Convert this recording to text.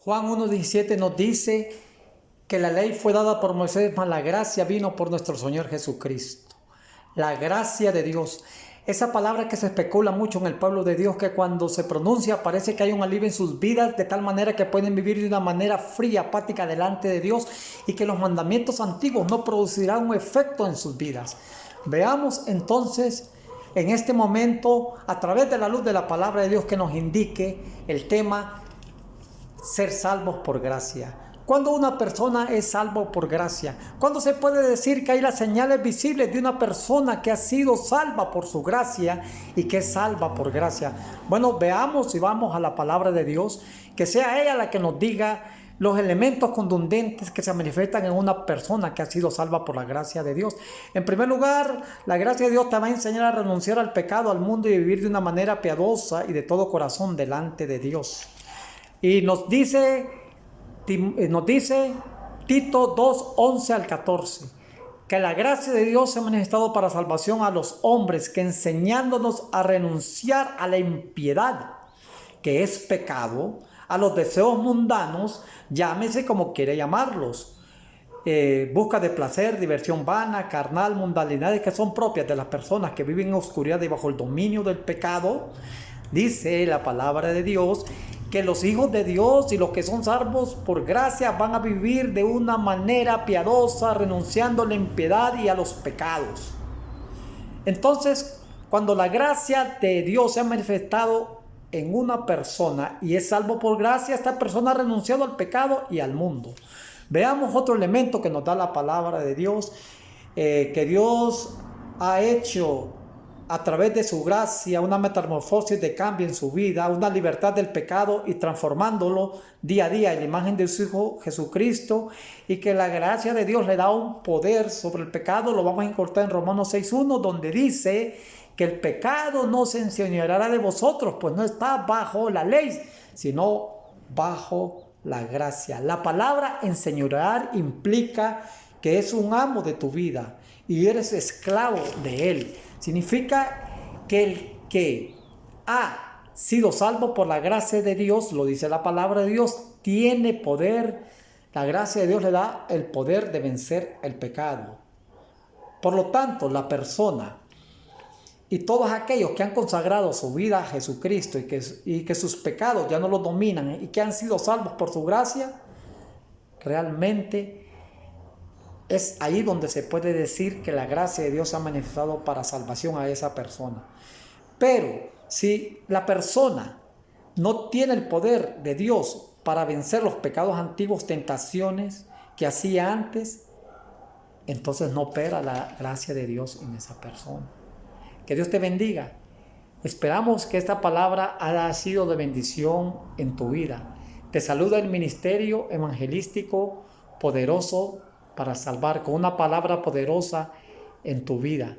Juan 1:17 nos dice que la ley fue dada por Moisés, mas la gracia vino por nuestro Señor Jesucristo. La gracia de Dios. Esa palabra que se especula mucho en el pueblo de Dios, que cuando se pronuncia parece que hay un alivio en sus vidas, de tal manera que pueden vivir de una manera fría, apática delante de Dios, y que los mandamientos antiguos no producirán un efecto en sus vidas. Veamos entonces en este momento, a través de la luz de la palabra de Dios, que nos indique el tema ser salvos por gracia. ¿Cuándo una persona es salvo por gracia? ¿Cuándo se puede decir que hay las señales visibles de una persona que ha sido salva por su gracia y que es salva por gracia? Bueno, veamos y vamos a la palabra de Dios, que sea ella la que nos diga los elementos contundentes que se manifiestan en una persona que ha sido salva por la gracia de Dios. En primer lugar, la gracia de Dios te va a enseñar a renunciar al pecado, al mundo, y vivir de una manera piadosa y de todo corazón delante de Dios. Y nos dice Tito 2:11 al 14, que la gracia de Dios se ha manifestado para salvación a los hombres, que enseñándonos a renunciar a la impiedad, que es pecado, a los deseos mundanos, llámese como quiere llamarlos, busca de placer, diversión vana, carnal, mundanalidades que son propias de las personas que viven en oscuridad y bajo el dominio del pecado. Dice la palabra de Dios que los hijos de Dios y los que son salvos por gracia van a vivir de una manera piadosa, renunciando a la impiedad y a los pecados. Entonces, cuando la gracia de Dios se ha manifestado en una persona y es salvo por gracia, esta persona ha renunciado al pecado y al mundo. Veamos otro elemento que nos da la palabra de Dios, que Dios ha hecho a través de su gracia una metamorfosis de cambio en su vida, una libertad del pecado y transformándolo día a día en la imagen de su Hijo Jesucristo, y que la gracia de Dios le da un poder sobre el pecado. Lo vamos a encontrar en Romanos 6:1, donde dice que el pecado no se enseñoreará de vosotros, pues no está bajo la ley, sino bajo la gracia. La palabra enseñorear implica que es un amo de tu vida y eres esclavo de él. Significa que el que ha sido salvo por la gracia de Dios, lo dice la palabra de Dios, tiene poder. La gracia de Dios le da el poder de vencer el pecado. Por lo tanto, la persona y todos aquellos que han consagrado su vida a Jesucristo y que sus pecados ya no los dominan y que han sido salvos por su gracia, realmente es ahí donde se puede decir que la gracia de Dios se ha manifestado para salvación a esa persona. Pero si la persona no tiene el poder de Dios para vencer los pecados antiguos, tentaciones que hacía antes, entonces no opera la gracia de Dios en esa persona. Que Dios te bendiga. Esperamos que esta palabra haya sido de bendición en tu vida. Te saluda el Ministerio Evangelístico Poderoso para Salvar, con una palabra poderosa en tu vida.